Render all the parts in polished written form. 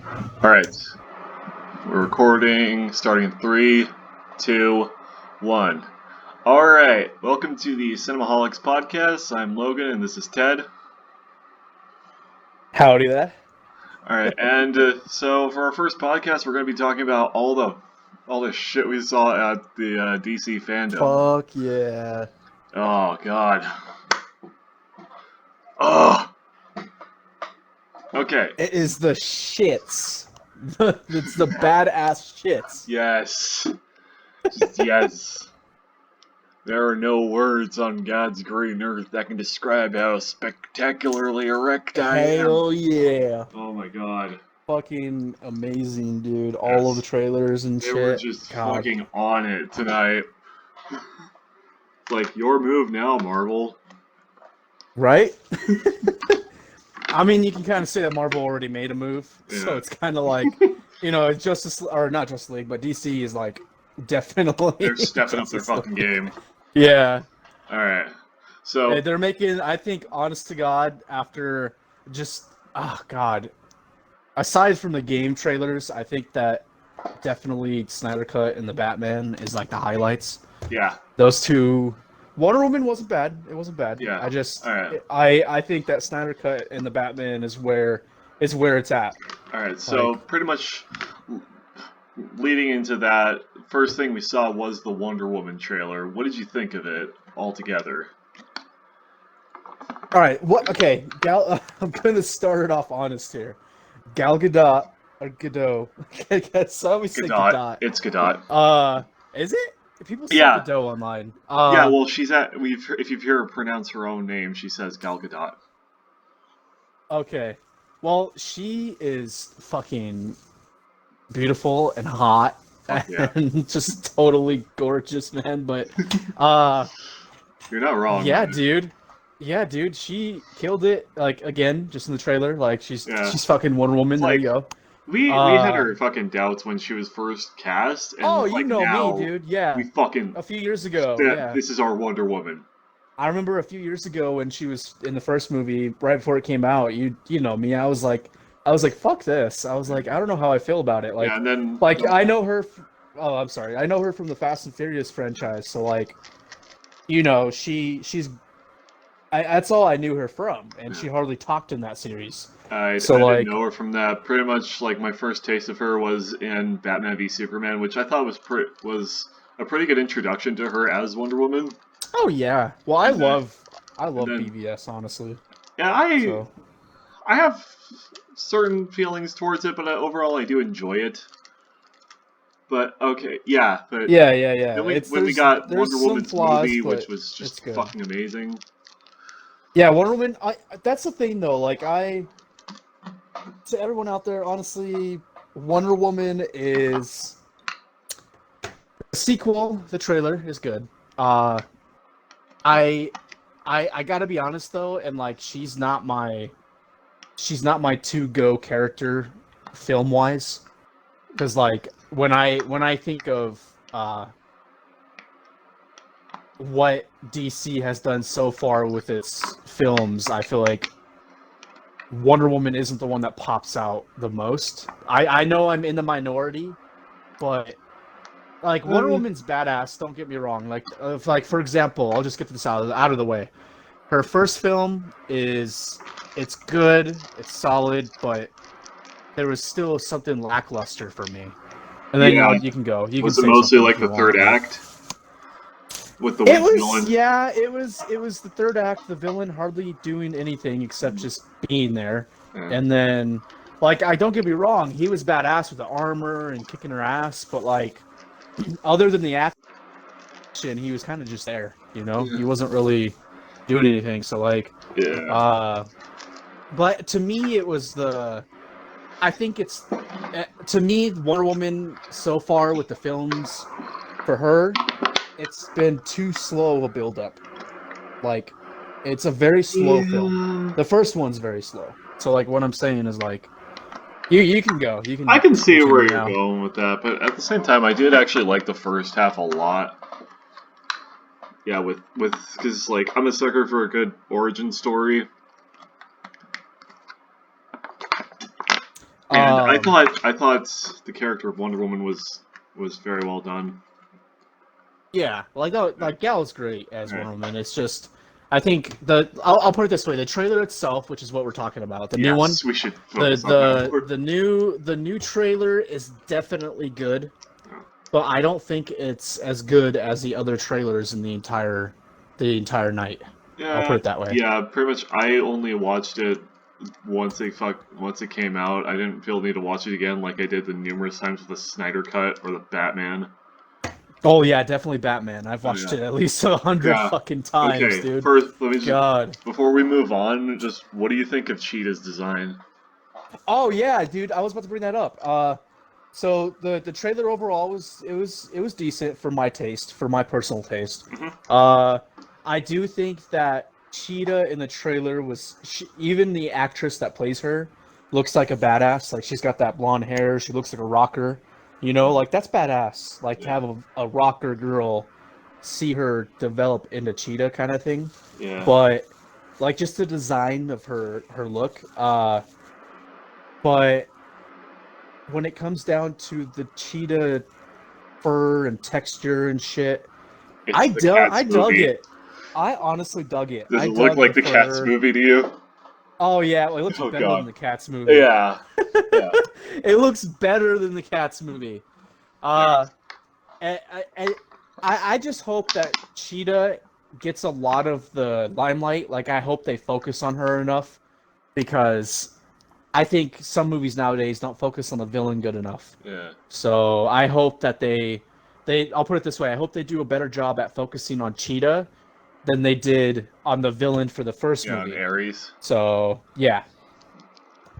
Alright, we're recording starting in 3, 2, 1. Alright, welcome to the Cinemaholics podcast. I'm Logan and this is Ted. Howdy there. Alright, and so for our first podcast, we're going to be talking about all the shit we saw at the DC Fandome. Fuck yeah. Oh, God. Ugh. Okay. It is the shits. It's the badass shits. Yes. Yes. There are no words on God's green earth that can describe how spectacularly erect I am. Hell yeah. Oh my god. Fucking amazing, dude. All of the trailers and They shit. were just God. fucking on it tonight. Like, your move now, Marvel. Right? I mean, you can kind of say that Marvel already made a move. Yeah. So it's kind of like, you know, not Justice League, but DC is like definitely. They're stepping up their fucking game. Yeah. Alright. So. They're making, I think, honest to God, after just, oh God. Aside from the game trailers, I think that definitely Snyder Cut and the Batman is like the highlights. Yeah. Those two. Wonder Woman wasn't bad. It wasn't bad. Yeah. I just, Alright. I think that Snyder Cut and the Batman is where it's at. Alright, so pretty much leading into that, first thing we saw was the Wonder Woman trailer. What did you think of it altogether? All right. What? Okay. I'm gonna start it off honest here. Gal Gadot or Gadot. I always say Gadot. It's Gadot. Is it? People say Yeah. Gadot online. Yeah, well, she's at. If you hear her pronounce her own name, she says Gal Gadot. Okay. Well, she is fucking beautiful and hot and just totally gorgeous, man. But, you're not wrong. Yeah, man. dude. Yeah, dude. She killed it. Like again, just in the trailer. Like she's fucking Wonder Woman. There you go. We had our fucking doubts when she was first cast. And you know now, me, dude. Yeah. We fucking a few years ago. Yeah. This is our Wonder Woman. I remember a few years ago when she was in the first movie, right before it came out. You know me. I was like, fuck this. I was like, I don't know how I feel about it. Like, yeah, and then I know her. Oh, I'm sorry. I know her from the Fast and Furious franchise. So like, you know, she's. That's all I knew her from, and she hardly talked in that series. I didn't know her from that. Pretty much, like, my first taste of her was in Batman v Superman, which I thought was a pretty good introduction to her as Wonder Woman. Oh yeah, well I love BVS, honestly. Yeah, I have certain feelings towards it, but overall I do enjoy it. But okay, yeah, but yeah. Then when we got Wonder Woman's movie, which was just fucking amazing. Yeah, Wonder Woman. That's the thing though. Like to everyone out there, honestly, Wonder Woman is the sequel. The trailer is good. I gotta be honest though, and like she's not my to-go character film wise, because like when I think of what DC has done so far with its films, I feel like Wonder Woman isn't the one that pops out the most. I know I'm in the minority, but like Wonder Woman's badass. Don't get me wrong. Like for example, I'll just get this out of the way. Her first film it's good, it's solid, but there was still something lackluster for me. And then you can go. You was can it say mostly like the third act? With the villain? Yeah, it was the third act, the villain hardly doing anything except just being there. Yeah. And then like I don't get me wrong, he was badass with the armor and kicking her ass, but like other than the action, he was kind of just there, you know? Yeah. He wasn't really doing anything, so like but to me it was I think it's to me Wonder Woman so far with the films for her, it's been too slow a build up. Like it's a very slow film. The first one's very slow. So like what I'm saying is like you can go. I can see where you're going with that, but at the same time I did actually like the first half a lot. Yeah, with because like I'm a sucker for a good origin story. And I Um, thought the character of Wonder Woman was very well done. yeah, like that, Right. like Gal's great as Right. Wonder Woman. It's just, I think I'll put it this way: the trailer itself, which is what we're talking about, the new one, Yes, we should the focus on that the more. the new trailer is definitely good, but I don't think it's as good as the other trailers in the entire night. I'll put Yeah, it that way. yeah, pretty much. I only watched it once it came out. I didn't feel the need to watch it again like I did the numerous times with the Snyder Cut or the Batman. Oh yeah, definitely Batman. I've Oh watched yeah, it at least 100 yeah. fucking times, Okay, dude. first let me just God. before we move on, just what do you think of Cheetah's design? Oh yeah, dude. I was about to bring that up. So the trailer overall was decent for my taste, for my personal taste. Hmm. Uh, I do think that Cheetah in the trailer even the actress that plays her looks like a badass. Like she's got that blonde hair. She looks like a rocker. You know, like that's badass. Like to Yeah, have a rocker girl see her develop into Cheetah kind of thing. yeah, But like just the design of her look. But when it comes down to the cheetah fur and texture and shit, it's the Cats I dug movie. it. I honestly dug it. Does I it look dug like the the Cats fur. movie to you? Oh yeah, well, it looks Oh better than god. the Cats movie. Yeah, yeah, It looks better than the Cats movie. yeah, Uh, I, I, I just hope that Cheetah gets a lot of the limelight. Like I hope they focus on her enough because I think some movies nowadays don't focus on the villain good enough. yeah. So I hope that they I'll put it this way, I hope they do a better job at focusing on Cheetah than they did on the villain for the first Yeah, and movie. Ares. So yeah.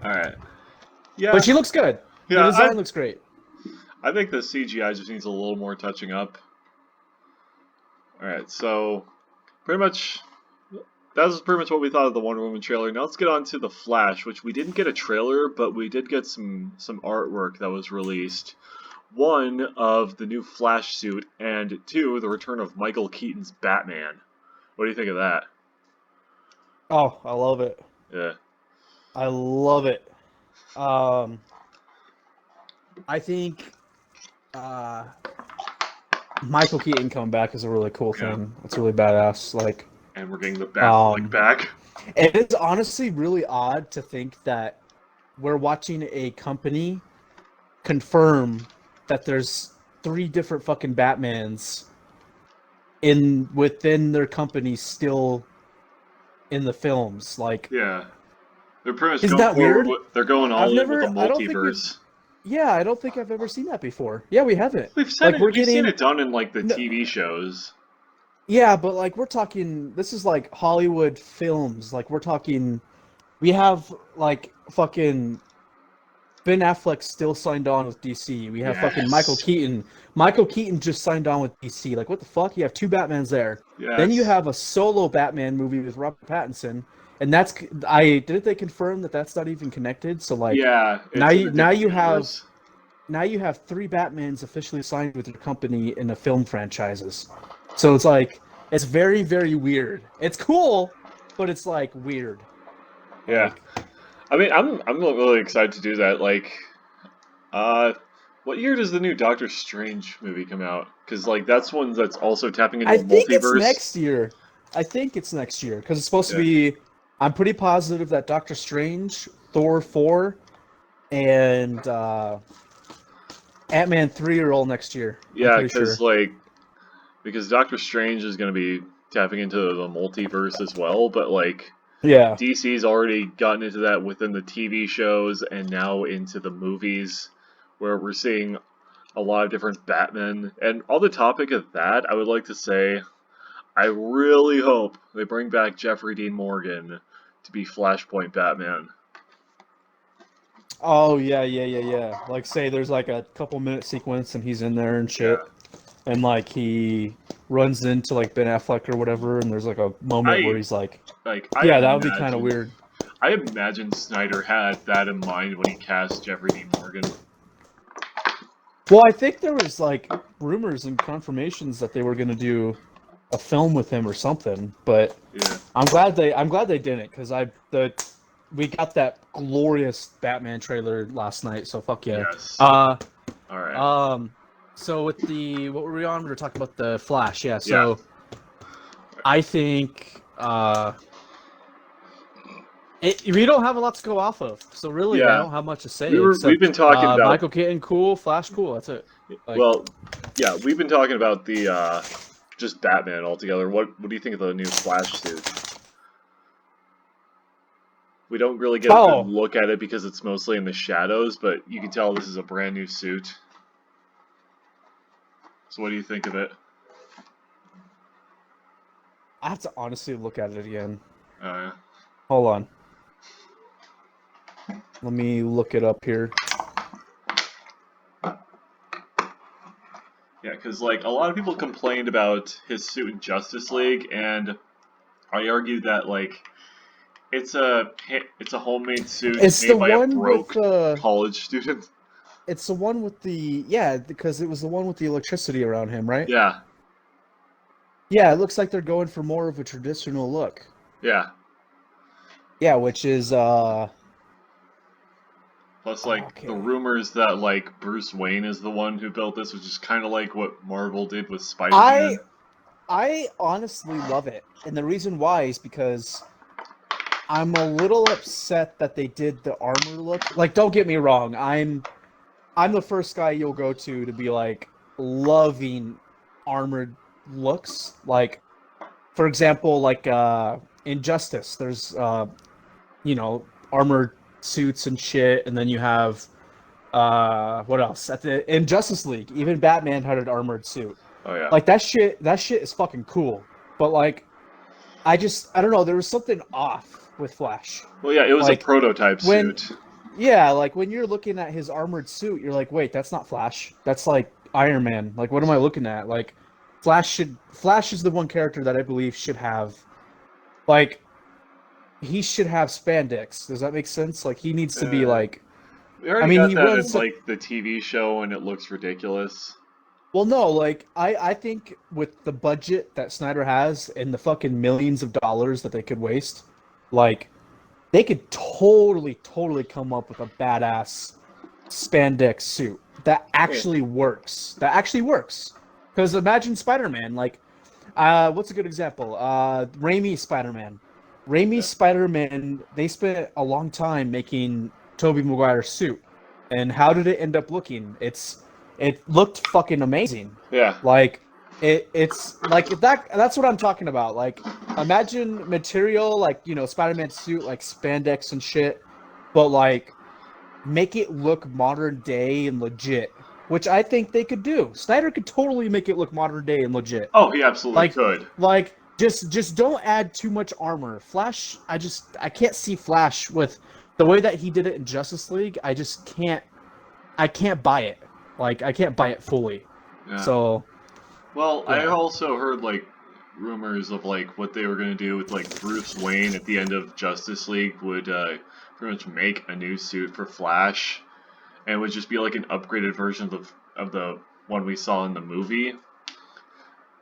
All right. But Yeah, she looks good. The yeah. design looks great. I think the CGI just needs a little more touching up. All right, so pretty much that was pretty much what we thought of the Wonder Woman trailer. Now let's get on to the Flash, which we didn't get a trailer, but we did get some artwork that was released. One of the new Flash suit, and two, the return of Michael Keaton's Batman. What do you think of that? Oh, I love it. Yeah, I love it. Um I think uh Michael Keaton coming back is a really cool yeah. thing. It's really badass. Like And we're getting the Batfleck um back. it is honestly really odd to think that we're watching a company confirm that there's three different fucking Batmans in within their company still in the films. Like, Yeah, they're pretty much isn't going that forward. weird? They're going all in with the I don't think we've, multiverse. yeah, I don't think I've ever seen that before. Yeah, we haven't. We've seen Like, it. we're We've seen getting, it done in like the no, TV shows. yeah, but like, we're talking, this is like Hollywood films. Like, we're talking, we have like fucking Ben Affleck still signed on with DC. We have fucking Michael Yes. Keaton. Michael Keaton just signed on with DC. Like, what the fuck? You have two Batmans there. Then you Yes. have a solo Batman movie with Robert Pattinson, and that's I didn't they confirm that that's not even connected. So like Yeah, it's in a now different you have universe. three Batmans officially signed with your company in the film franchises. So it's like it's very very weird. It's cool, but it's like weird. Yeah. Like I mean, I'm really excited to do that. Like, uh, what year does the new Doctor Strange movie come out? Because like that's one that's also tapping into I the think it's multiverse. next year. I think it's next year because it's supposed to Yeah. be. I'm pretty positive that Doctor Strange, Thor 4, and Ant-Man 3 are all next year. I'm Yeah, pretty because sure. like because Doctor Strange is going to be tapping into the multiverse as well, but like Yeah. DC's already gotten into that within the TV shows and now into the movies, where we're seeing a lot of different Batmen. And on the topic of that, I would like to say I really hope they bring back Jeffrey Dean Morgan to be Flashpoint Batman. Oh yeah. Like say there's like a couple minute sequence and he's in there and Yeah, shit, and like he runs into like Ben Affleck or whatever, and there's like a moment where I he's like, like. yeah, that would be kind of weird. I imagine Snyder had that in mind when he cast Jeffrey Dean Morgan. Well, I think there was like rumors and confirmations that they were gonna do a film with him or something, but Yeah, I'm glad they didn't because we got that glorious Batman trailer last night, so fuck yeah. Yes. All right. So with what were we on? We were talking about the Flash, yeah. So I think we don't have a lot to go off of, so really I don't have much to say we've been except talking about Michael Keaton cool, Flash cool. That's it. We've been talking about the just Batman altogether. What do you think of the new Flash suit? We don't really get a good look at it because it's mostly in the shadows, but you can tell this is a brand new suit. So what do you think of it? I have to honestly look at it again. Yeah. Hold on. Let me look it up here. Yeah, because like a lot of people complained about his suit in Justice League, and I argued that like it's a homemade suit made by a broke college student. It's the one with because it was the one with the electricity around him, right? Yeah. Yeah, it looks like they're going for more of a traditional look. Yeah. Yeah, which is plus like the rumors that like Bruce Wayne is the one who built this, which is kind of like what Marvel did with Spider-Man. I honestly love it. And the reason why is because I'm a little upset that they did the armor look. Like, don't get me wrong, I'm the first guy you'll go to be like loving armored looks. Like, for example, like Injustice, there's armored suits and shit, and then you have what else? In Justice League, even Batman had an armored suit. Oh yeah. Like that shit is fucking cool. But like I don't know, there was something off with Flash. Well yeah, it was like, a prototype suit. Yeah, like when you're looking at his armored suit, you're like, wait, that's not Flash. That's like Iron Man. Like what am I looking at? Like Flash is the one character that I believe should have like he should have spandex. Does that make sense? Like he needs to be like we already got that in like the TV show and it looks ridiculous. Well, no, like I think with the budget that Snyder has and the fucking millions of dollars that they could waste, like they could totally come up with a badass spandex suit that actually works. Because imagine Spider-Man, like what's a good example? Raimi's Spider-Man. Spider-Man, they spent a long time making Tobey Maguire's suit. And how did it end up looking? It looked fucking amazing. Yeah. Like it's like that's what I'm talking about. Like imagine material like, Spider-Man's suit, like spandex and shit, but like make it look modern day and legit, which I think they could do. Snyder could totally make it look modern day and legit. Oh, he absolutely could. Like just don't add too much armor. Flash, I can't see Flash with the way that he did it in Justice League. I can't buy it. Like, I can't buy it fully. Yeah. So. Well, yeah. I also heard, like, rumors of, like, what they were going to do with, like, Bruce Wayne at the end of Justice League would pretty much make a new suit for Flash. And it would just be, like, an upgraded version of the one we saw in the movie.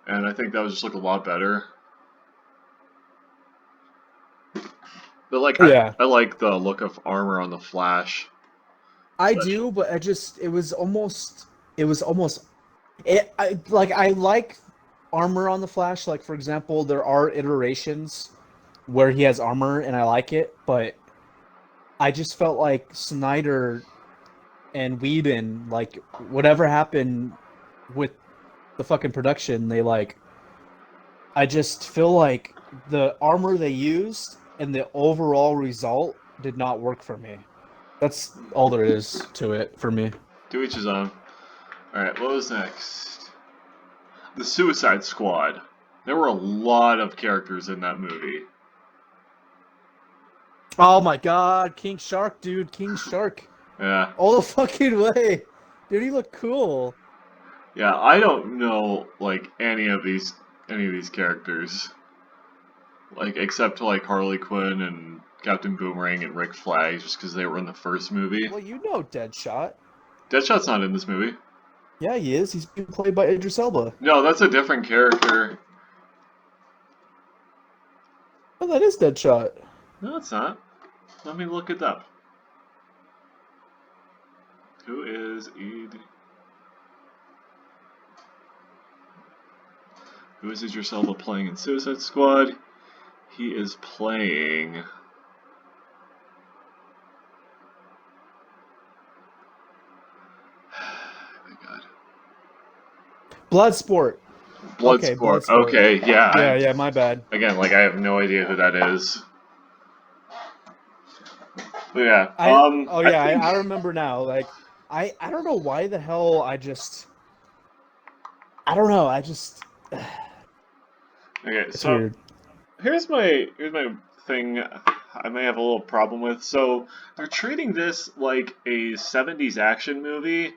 And I think that would just look a lot better. But, like, yeah. I like the look of armor on the Flash. I do, but I like armor on the Flash. Like, for example, there are iterations where he has armor and I like it, but I just felt like Snyder and Whedon, like, whatever happened with the fucking production, I just feel like the armor they used and the overall result did not work for me. That's all there is to it for me. To each his own. Alright, what was next? The Suicide Squad. There were a lot of characters in that movie. Oh my god, King Shark, dude. King Shark. Yeah. All the fucking way. Dude, he looked cool. Yeah, I don't know, like, any of these characters. Like, except, like, Harley Quinn and Captain Boomerang and Rick Flag, just because they were in the first movie. Well, you know Deadshot. Deadshot's not in this movie. Yeah, he is. He's being played by Idris Elba. No, that's a different character. Oh, that is Deadshot. No, it's not. Let me look it up. Who is Idris Elba playing in Suicide Squad? He is playing. Oh my God. Bloodsport. Okay, Bloodsport. Bloodsport. Okay, yeah. Yeah, my bad. Again, like I have no idea who that is. But yeah. I remember now. Like, I don't know why the hell I don't know. Okay, It's so weird. here's my thing I may have a little problem with. So they're treating this like a 70s action movie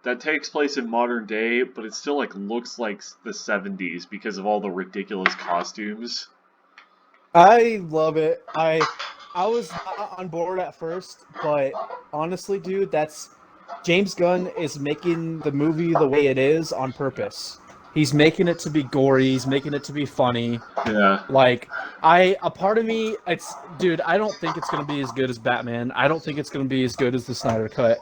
that takes place in modern day, but it still like looks like the 70s because of all the ridiculous costumes. I love it. I was not on board at first, but honestly, dude, that's James Gunn is making the movie the way it is on purpose. He's making it to be gory, he's making it to be funny. Yeah. Like a part of me, dude, I don't think it's gonna be as good as Batman. I don't think it's gonna be as good as the Snyder Cut.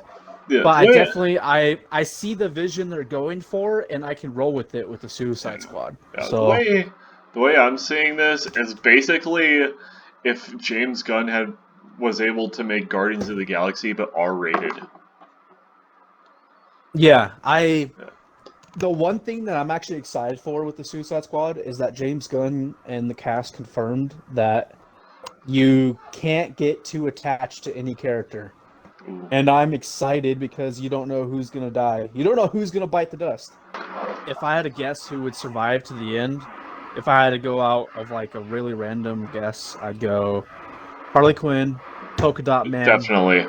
Yeah. But I definitely I see the vision they're going for, and I can roll with it with the Suicide Squad. Yeah, So the way I'm seeing this is basically if James Gunn was able to make Guardians of the Galaxy but R-rated. yeah, the one thing that I'm actually excited for with the Suicide Squad is that James Gunn and the cast confirmed that you can't get too attached to any character. Ooh. And I'm excited because you don't know who's going to die. You don't know who's going to bite the dust. If I had to guess who would survive to the end, if I had to go out of like a really random guess, I'd go Harley Quinn, Polka Dot Man. Definitely.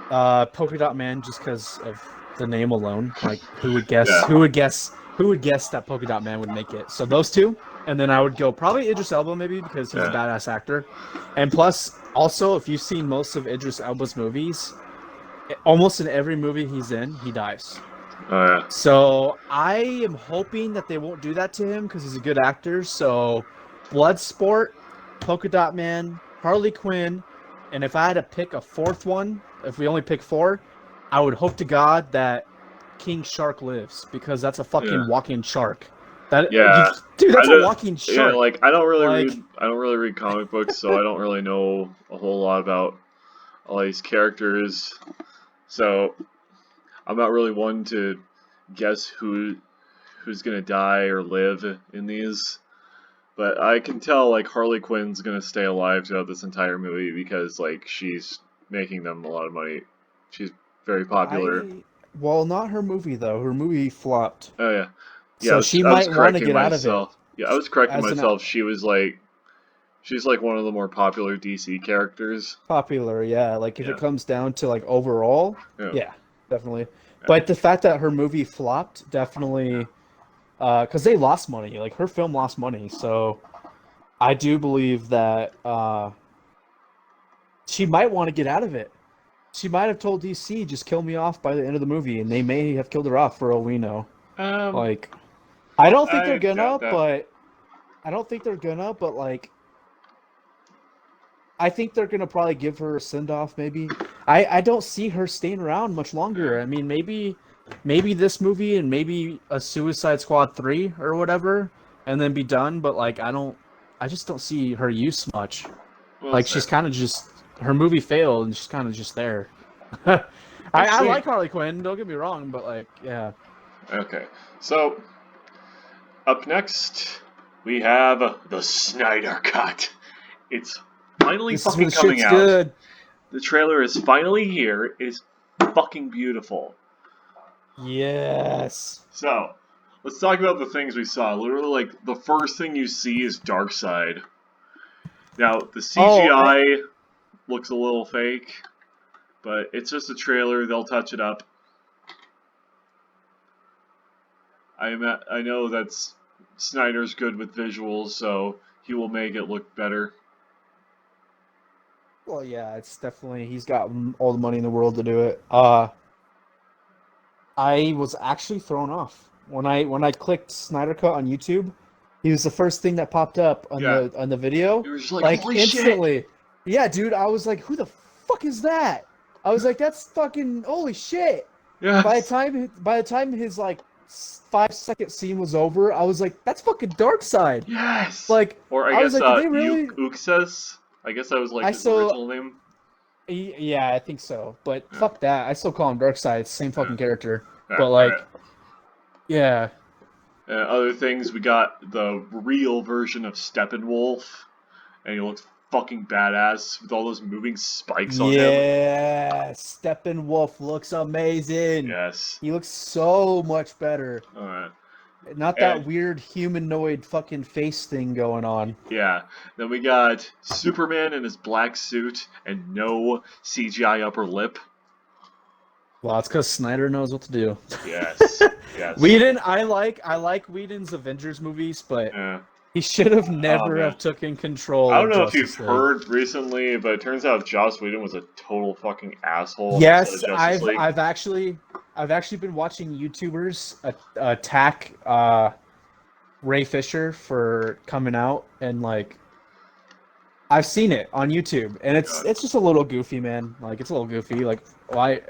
Polka Dot Man, just because of the name alone. Like, who would guess? Yeah. Who would guess that Polka Dot Man would make it? So those two, and then I would go probably Idris Elba maybe because he's a badass actor, and plus also if you've seen most of Idris Elba's movies, almost in every movie he's in, he dies. Oh yeah. So I am hoping that they won't do that to him because he's a good actor. So Bloodsport, Polka Dot Man, Harley Quinn, and if I had to pick a fourth one, if we only pick four, I would hope to God that King Shark lives because that's a fucking walking shark. Dude, that's a walking shark. Yeah, like I don't really read comic books, so I don't really know a whole lot about all these characters. So I'm not really one to guess who's gonna die or live in these. But I can tell like Harley Quinn's gonna stay alive throughout this entire movie because like she's making them a lot of money. She's very popular. Well, not her movie though. Her movie flopped. Oh yeah. So she might want to get out of it. Yeah, I was correcting myself. She's like one of the more popular DC characters. Popular, yeah. Like if it comes down to like overall, yeah definitely. Yeah. But the fact that her movie flopped, definitely, because they lost money. Like her film lost money, so I do believe that she might want to get out of it. She might have told DC, "Just kill me off by the end of the movie," and they may have killed her off for all we know. Like, I don't think they're gonna, but like, I think they're gonna probably give her a send off. Maybe I don't see her staying around much longer. I mean, maybe this movie and maybe a Suicide Squad 3 or whatever, and then be done. But like, I just don't see her use much. Well, like she's kind of just her movie failed and she's kind of just there. I like Harley Quinn. Don't get me wrong, but like, yeah. Okay, so up next we have the Snyder Cut. It's finally fucking coming out. Good. The trailer is finally here. It is fucking beautiful. Yes. So, let's talk about the things we saw. Literally, like, the first thing you see is Darkseid. Now, the CGI looks a little fake, but it's just a trailer. They'll touch it up. I know that's Snyder's good with visuals, so he will make it look better. Well, yeah, it's definitely he's got all the money in the world to do it. I was actually thrown off when I clicked Snyder Cut on YouTube. He was the first thing that popped up on the video. It was like holy instantly. Shit. Yeah, dude, I was like, who the fuck is that? I was like, that's fucking holy shit. Yes. By the time his like 5 second scene was over, I was like, that's fucking Darkseid. Yes. Like, Or I I was guess like, did they really? Uxas. I guess that was like I his still, original name. yeah, I think so. But Yeah. fuck that. I still call him Darkseid. It's the same Yeah. fucking character. Yeah. But All right. like, yeah, Other things, we got the real version of Steppenwolf, and he looks fucking badass with all those moving spikes on him. yeah, Steppenwolf looks amazing. Yes. He looks so much better. All right. Not that And weird humanoid fucking face thing going on. yeah, then we got Superman in his black suit and no CGI upper lip. Well, it's because Snyder knows what to do. Yes. Yes. Whedon, I like Whedon's Avengers movies, but Yeah. he should have Oh never man. have taken I control don't of know if you've Justice League. heard recently, but it turns out Joss Whedon was a total fucking asshole on the set of Yes, Justice League. I've actually been watching YouTubers attack Ray Fisher for coming out, and like I've seen it on YouTube, and God. it's just a little goofy, man. Like it's a little goofy. Like why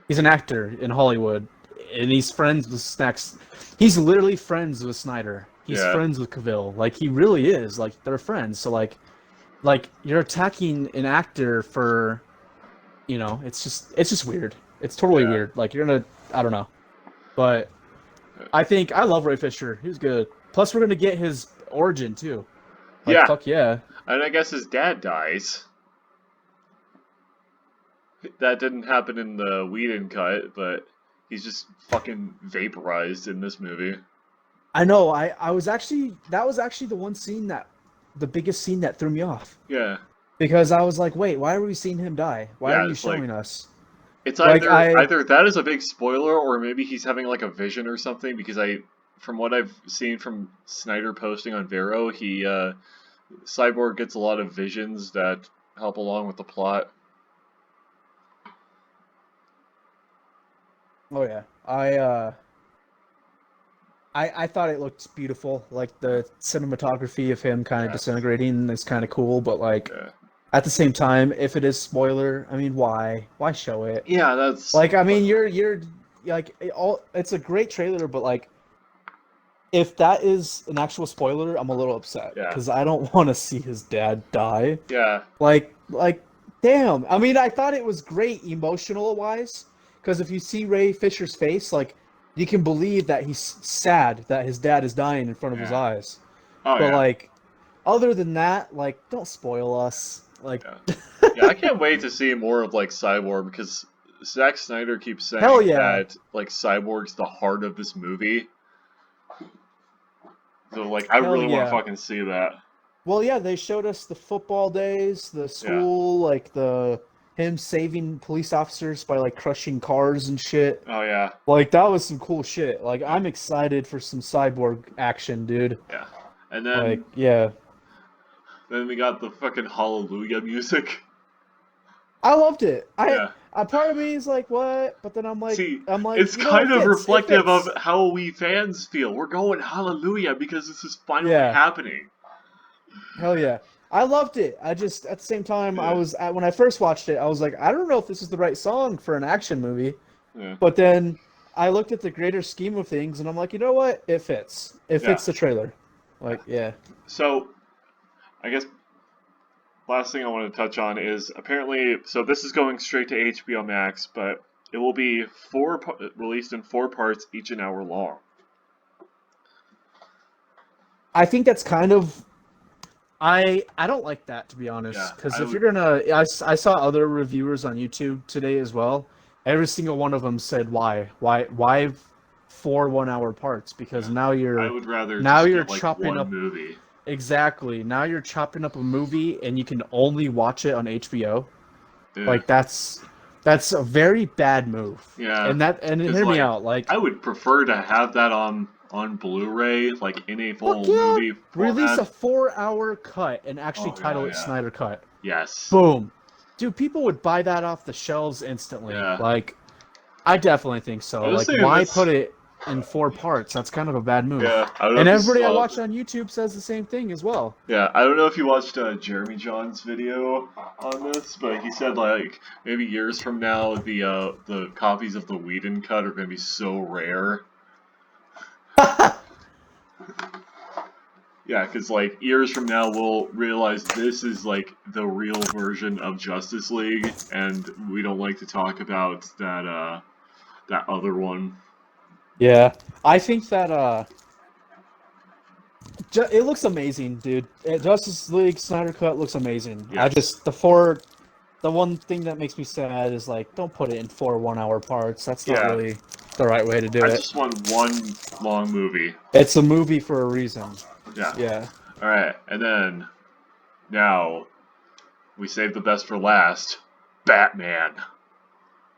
he's an actor in Hollywood, and he's friends with Snacks. He's literally friends with Snyder. He's Yeah. friends with Cavill. Like he really is. Like they're friends. So like you're attacking an actor for, it's just weird. It's totally Yeah. weird. Like I don't know, but I love Ray Fisher. He's good. Plus we're gonna get his origin too. Like Yeah. fuck yeah. And I guess his dad dies. That didn't happen in the Whedon cut, but he's just fucking vaporized in this movie. I know. I was actually that was actually the biggest scene that threw me off Yeah. because I was like, wait, why are we seeing him die? Why are Yeah, you it's like showing us? it's Like either that is a big spoiler or maybe he's having like a vision or something because from what I've seen from Snyder posting on Vero, Cyborg gets a lot of visions that help along with the plot. oh yeah, I thought it looked beautiful. Like the cinematography of him kind of Yes. disintegrating is kind of cool, but like Yeah. at the same time, if it is spoiler, I mean, why show it? Yeah, that's Like, I mean, you're like it's a great trailer, but like if that is an actual spoiler, I'm a little upset Yeah. because I don't want to see his dad die. yeah. Like, damn. I mean, I thought it was great emotional wise because if you see Ray Fisher's face, like you can believe that he's sad that his dad is dying in front of his Yeah. eyes. Oh But yeah. like, other than that, like, don't spoil us. Like, Yeah. Yeah, I can't wait to see more of like Cyborg because Zack Snyder keeps hell saying yeah. that like Cyborg's the heart of this movie. So like I Hell really want to yeah. fucking see that. Well, yeah, they showed us the football days, the Yeah. school, like him saving police officers by like crushing cars and shit. Oh yeah. Like that was some cool shit. Like Yeah. I'm excited for some cyborg action, dude. Yeah. And Like, yeah. then we got the fucking Hallelujah music. I loved it. Yeah. A part of me is like, what? But then See, I'm like, it's you know, it kind of fits. It reflective of fits. how we fans feel. We're going hallelujah because this is finally Yeah. happening. Hell yeah. I loved it. I just at the same time Yeah. when I first watched it, I was like, I don't know if this is the right song for an action movie. Yeah. But then I looked at the greater scheme of things and I'm like, you know what? It fits. It fits the trailer. Like, yeah. So, I guess last thing I want to touch on is apparently, so this is going straight to HBO Max, but it will be released in 4 parts, each an hour long. I think that's kind of I don't like that, to be honest, Yeah, because I if would- you're gonna, I saw other reviewers on YouTube today as well. Every single one of them said why 4 1 hour parts? Because Yeah. now I you're would rather now just you're get like chopping one up movie. exactly. Now you're chopping up a movie and you can only watch it on HBO. Yeah. Like that's a very bad move. Yeah, And 'cause, hear me like, out. Like I would prefer to have that on Blu-ray, like in a full fuck yeah, movie release a format. 4 hour cut and actually Oh, title yeah, it yeah. Snyder Cut. Yes. Boom. Dude, people would buy that off the shelves instantly. Yeah. Like, I definitely think so. I'm just Like, saying why this. put it? in 4 parts. That's kind of a bad move. Yeah, I don't know And if you everybody I saw. watch on YouTube says the same thing as well. Yeah, I don't know if you watched Jeremy John's video on this, but he said like maybe years from now the copies of the Whedon cut are going to be so rare. Yeah, because like years from now we'll realize this is like the real version of Justice League, and we don't like to talk about that other one. Yeah, I think that it looks amazing, dude. Justice League Snyder Cut looks amazing. Yes. The one thing that makes me sad is like, don't put it in 4 1-hour parts. That's not Yeah. really the right way to do I it. just want one long movie. It's a movie for a reason. Yeah. Yeah. All right, and then now we saved the best for last. Batman.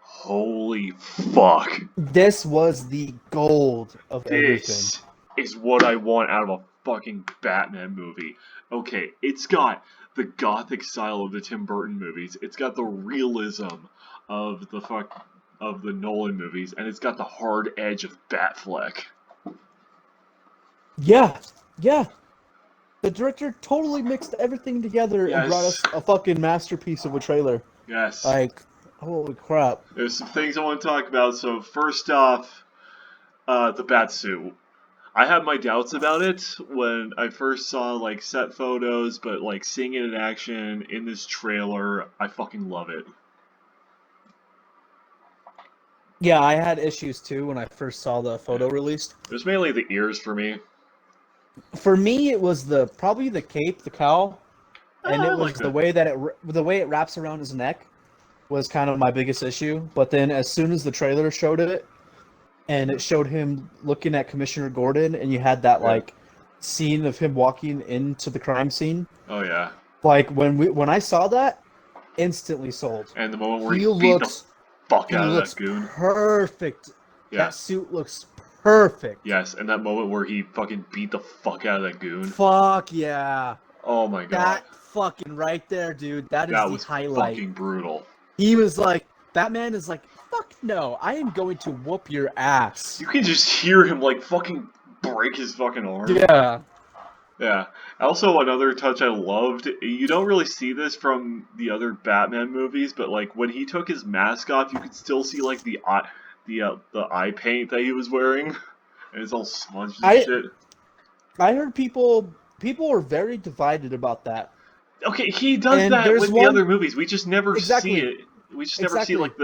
Holy fuck. This was the gold of everything. This is what I want out of a fucking Batman movie. Okay, it's got the gothic style of the Tim Burton movies. It's got the realism of the Nolan movies, and it's got the hard edge of Batfleck. Yeah. Yeah. The director totally mixed everything together and brought us a fucking masterpiece of a trailer. Yes. Like, holy crap. There's some things I want to talk about. So first off, the Batsuit. I had my doubts about it when I first saw like set photos, but like seeing it in action in this trailer, I fucking love it. Yeah, I had issues too when I first saw the photo released. It was mainly the ears for me. For me, it was probably the cape, the cowl, and it was like the way that it wraps around his neck was kind of my biggest issue. But then as soon as the trailer showed it, and it showed him looking at Commissioner Gordon, and you had that like scene of him walking into the crime scene. Oh yeah. Like when I saw that, instantly sold. And the moment where he beat the fuck out of that goon. Perfect. Yeah. That suit looks perfect. Yes, and that moment where he fucking beat the fuck out of that goon. Fuck yeah. Oh my god. That fucking right there, dude. That was the highlight. Fucking brutal. He was like, Batman is like, fuck no, I am going to whoop your ass. You can just hear him like fucking break his fucking arm. Yeah. Yeah. Also, another touch I loved, you don't really see this from the other Batman movies, but like when he took his mask off, you could still see like the eye paint that he was wearing, and it's all smudged and shit. I heard people were very divided about that. Okay, he does that with the other movies. We just never see it. We just never see like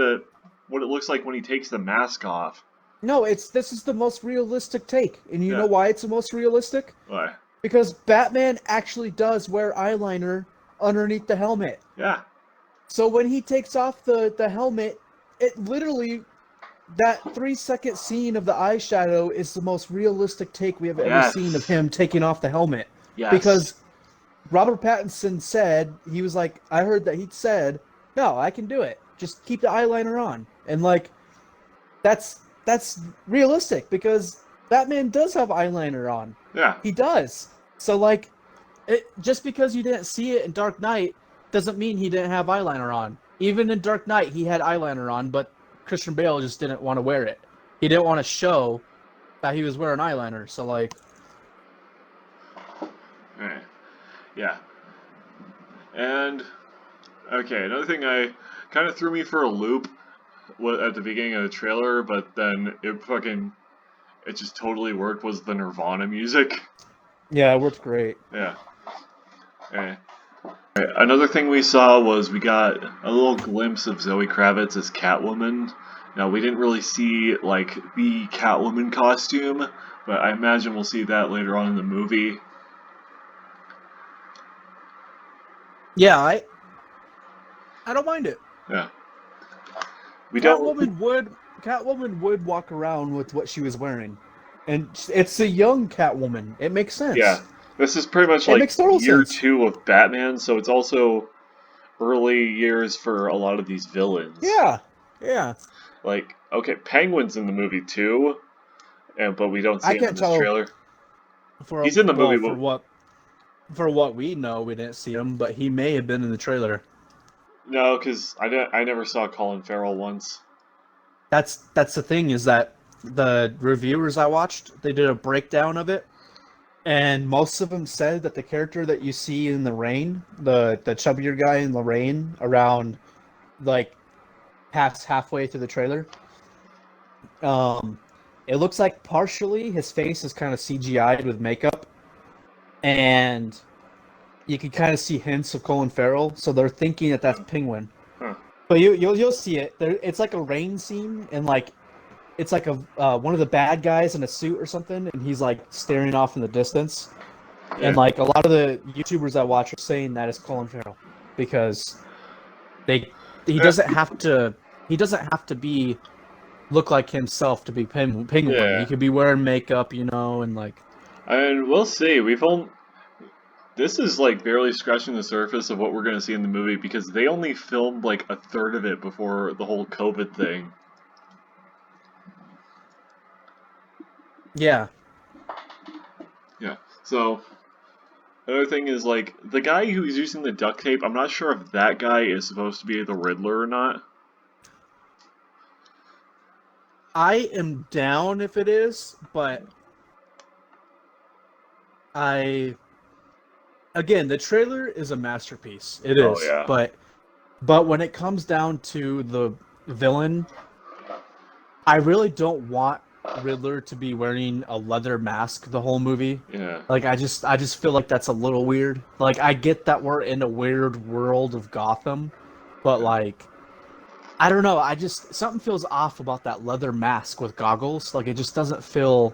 what it looks like when he takes the mask off. No, this is the most realistic take, and you know why it's the most realistic? Why? Because Batman actually does wear eyeliner underneath the helmet. Yeah. So when he takes off the helmet, it literally, that 3-second scene of the eyeshadow is the most realistic take we have ever seen of him taking off the helmet. Yes. Because Robert Pattinson said, he was like, I heard that he said, no, I can do it. Just keep the eyeliner on. And like, that's realistic because Batman does have eyeliner on. Yeah. He does. So like, just because you didn't see it in Dark Knight doesn't mean he didn't have eyeliner on. Even in Dark Knight, he had eyeliner on, but Christian Bale just didn't want to wear it. He didn't want to show that he was wearing eyeliner. So like, right. Yeah. And okay, another thing I kind of threw me for a loop at the beginning of the trailer, but then it just totally worked, was the Nirvana music. Yeah, it worked great. Yeah. Okay. Right. Another thing we saw was we got a little glimpse of Zoe Kravitz as Catwoman. Now, we didn't really see, like, the Catwoman costume, but I imagine we'll see that later on in the movie. Yeah, I don't mind it. Yeah. Catwoman would walk around with what she was wearing. And it's a young Catwoman. It makes sense. Yeah. This is pretty much like year 2 of Batman, so it's also early years for a lot of these villains. Yeah. Yeah. Like, okay, Penguin's in the movie too, but we don't see him in this trailer. He's in the movie. For what we know, we didn't see him, but he may have been in the trailer. No, because I never saw Colin Farrell once. That's the thing, is that the reviewers I watched, they did a breakdown of it, and most of them said that the character that you see in the rain, the chubbier guy in the rain, around like past halfway through the trailer, um, it looks like partially his face is kind of CGI'd with makeup, and you can kind of see hints of Colin Farrell, so they're thinking that that's Penguin. Huh. But you'll see it. It's like a rain scene, and like it's like a one of the bad guys in a suit or something, and he's like staring off in the distance. And Yeah. like a lot of the YouTubers I watch are saying that is Colin Farrell because they he doesn't have to be look like himself to be Penguin. He Yeah. could be wearing makeup, and like And we'll see. This is like barely scratching the surface of what we're going to see in the movie because they only filmed like a third of it before the whole COVID thing. yeah. Yeah. So another thing is like the guy who's using the duct tape. I'm not sure if that guy is supposed to be the Riddler or not. I am down if it is, but again, the trailer is a masterpiece. It Oh is, yeah. but when it comes down to the villain, I really don't want Riddler to be wearing a leather mask the whole movie. Yeah. Like I just feel like that's a little weird. Like I get that we're in a weird world of Gotham, but like I don't know, something feels off about that leather mask with goggles. Like it just doesn't feel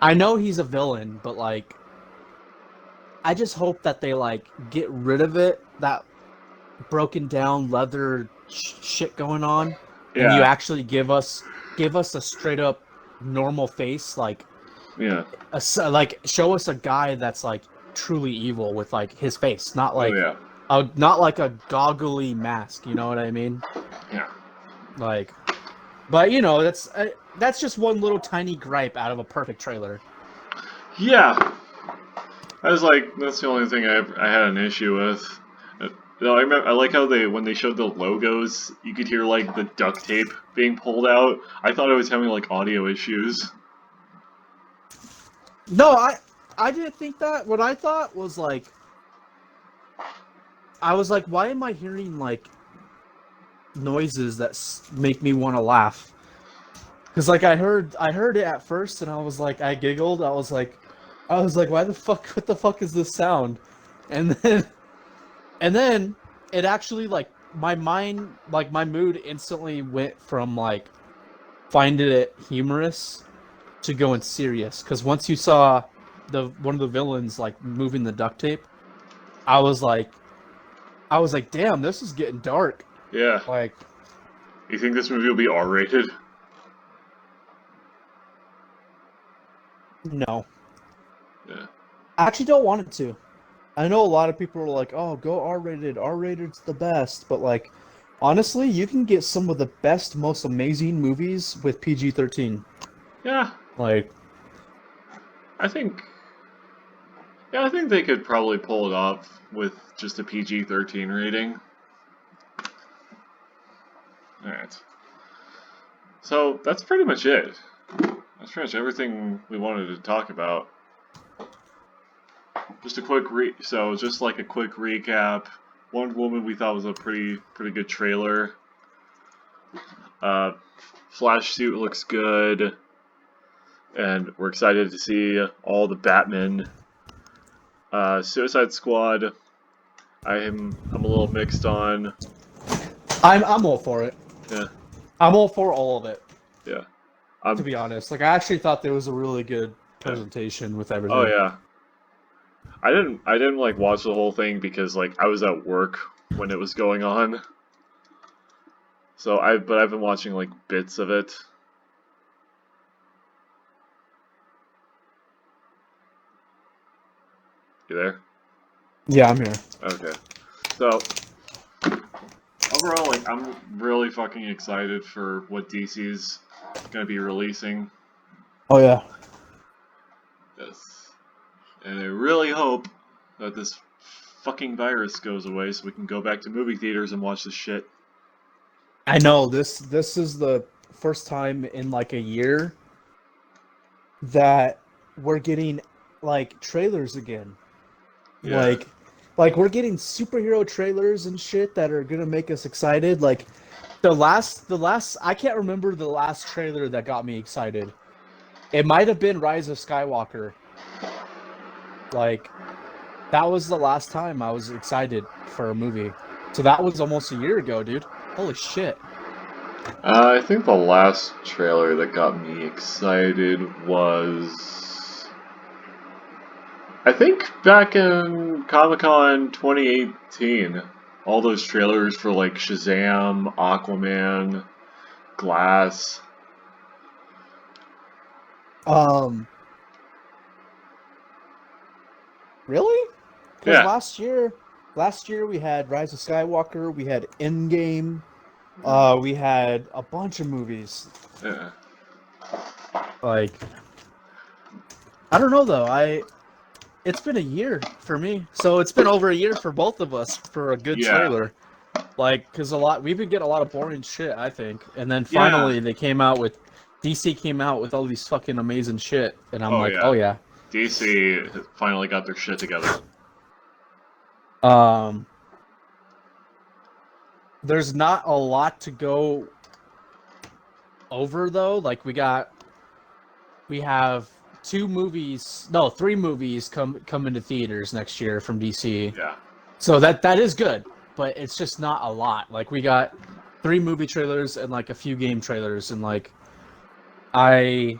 I know he's a villain, but like I just hope that they like get rid of it, that broken down leather shit going on, and you Yeah. actually give us a straight up normal face, like Yeah. like show us a guy that's like truly evil with like his face, Oh yeah. not like a goggly mask. You know what I mean? Yeah. Like, but that's just one little tiny gripe out of a perfect trailer. Yeah. I was like, that's the only thing I had an issue with. No, I like how when they showed the logos, you could hear like the duct tape being pulled out. I thought I was having like audio issues. No, I didn't think that. What I thought was like I was like, why am I hearing like noises that make me want to laugh? Because like I heard it at first, and I was like, I giggled. I was like, why the fuck? What the fuck is this sound? And then and then it actually like my mind, like my mood instantly went from like finding it humorous to going serious. Because once you saw the one of the villains like moving the duct tape, I was like, damn, this is getting dark. Yeah. Like, You think this movie will be R-rated? no, Yeah. I actually don't want it to. I know a lot of people are like, "Oh, go R-rated. R-rated's the best." But like, honestly, you can get some of the best, most amazing movies with PG-13. Yeah. Like, I think. Yeah, I think they could probably pull it off with just a PG-13 rating. All right. So that's pretty much it. That's pretty much everything we wanted to talk about. Just a quick just like a quick recap. Wonder Woman we thought was a pretty good trailer. Flash suit looks good, and we're excited to see all the Batman. Suicide Squad. I'm a little mixed on. I'm all for it. Yeah, I'm all for all of it. yeah. To be honest, like I actually thought there was a really good Yeah. presentation with Oh everything. yeah. I didn't like watch the whole thing because like I was at work when it was going on. So I've been watching like bits of it. You there? Yeah, I'm here. Okay. So overall, like I'm really fucking excited for what DC's gonna be releasing. Oh yeah. Yes. And I really hope that this fucking virus goes away so we can go back to movie theaters and watch this shit. I know this is the first time in like a year that we're getting like trailers again. Yeah. Like we're getting superhero trailers and shit that are gonna make us excited. Like the last I can't remember the last trailer that got me excited. It might have been Rise of Skywalker. Like that was the last time I was excited for a movie. So that was almost a year ago, dude. Holy shit. I think the last trailer that got me excited was, I think back in Comic-Con 2018. All those trailers for like Shazam, Aquaman, Glass. Um Really? Because Yeah. last year we had Rise of Skywalker, we had Endgame, we had a bunch of movies. Yeah. Like, I don't know though. It's been a year for me, so it's been over a year for both of us for a good Yeah. trailer. Like, because we've been getting a lot of boring shit, I think, and then Yeah. finally DC came out with all these fucking amazing shit, and I'm Oh like, oh yeah. yeah. DC finally got their shit together. Um, there's not a lot to go over though. Like we have three movies come into theaters next year from DC. Yeah. So that is good, but it's just not a lot. Like we got 3 movie trailers and like a few game trailers, and like I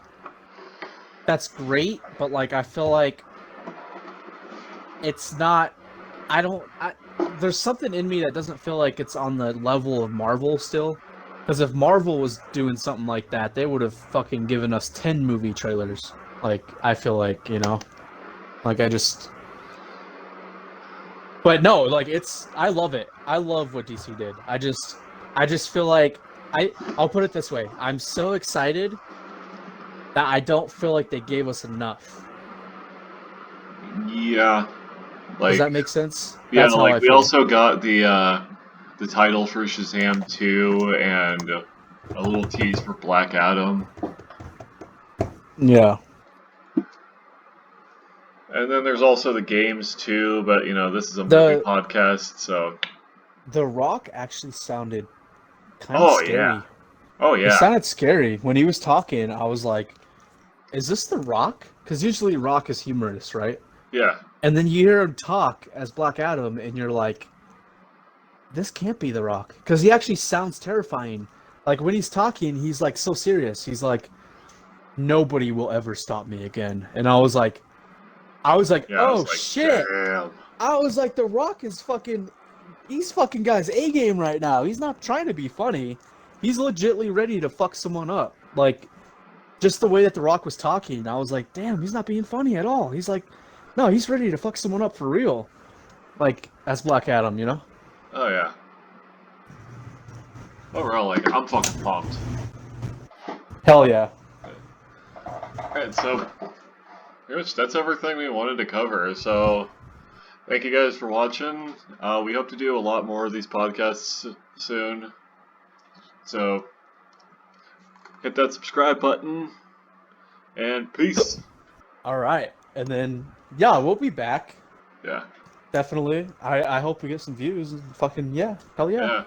that's great, but like I feel like it's not. There's something in me that doesn't feel like it's on the level of Marvel still. Because if Marvel was doing something like that, they would have fucking given us 10 movie trailers. Like, I feel like, like but no, like I love it. I love what DC did. I just feel like I'll put it this way. I'm so excited that I don't feel like they gave us enough. Yeah. Does Like, that make sense? yeah, That's how like I we feel. also got the title for Shazam 2 and a little tease for Black Adam. Yeah. And then there's also the games too, but this is a movie The podcast, so The Rock actually sounded kind of oh yeah. scary. Oh He yeah. sounded scary when he was talking. I was like, "Is this The Rock?" Because usually Rock is humorous, right? Yeah. And then you hear him talk as Black Adam, and you're like, "This can't be The Rock," because he actually sounds terrifying. Like when he's talking, he's like so serious. He's like, "Nobody will ever stop me again." And I was like, Yeah, I "Oh was like, shit!" damn. I was like, "The Rock is fucking." He's fucking guy's A game right now. He's not trying to be funny. He's legitly ready to fuck someone up. Like, just the way that The Rock was talking, I was like, damn, he's not being funny at all. He's like, no, he's ready to fuck someone up for real. Like, as Black Adam, you know? Oh yeah. Overall, like, I'm fucking pumped. Hell yeah. Alright, so pretty much that's everything we wanted to cover. So thank you guys for watching. We hope to do a lot more of these podcasts soon. So hit that subscribe button and peace. All right. And then, yeah, we'll be back. Yeah. Definitely. I hope we get some views. And fucking, yeah. Hell yeah. Yeah.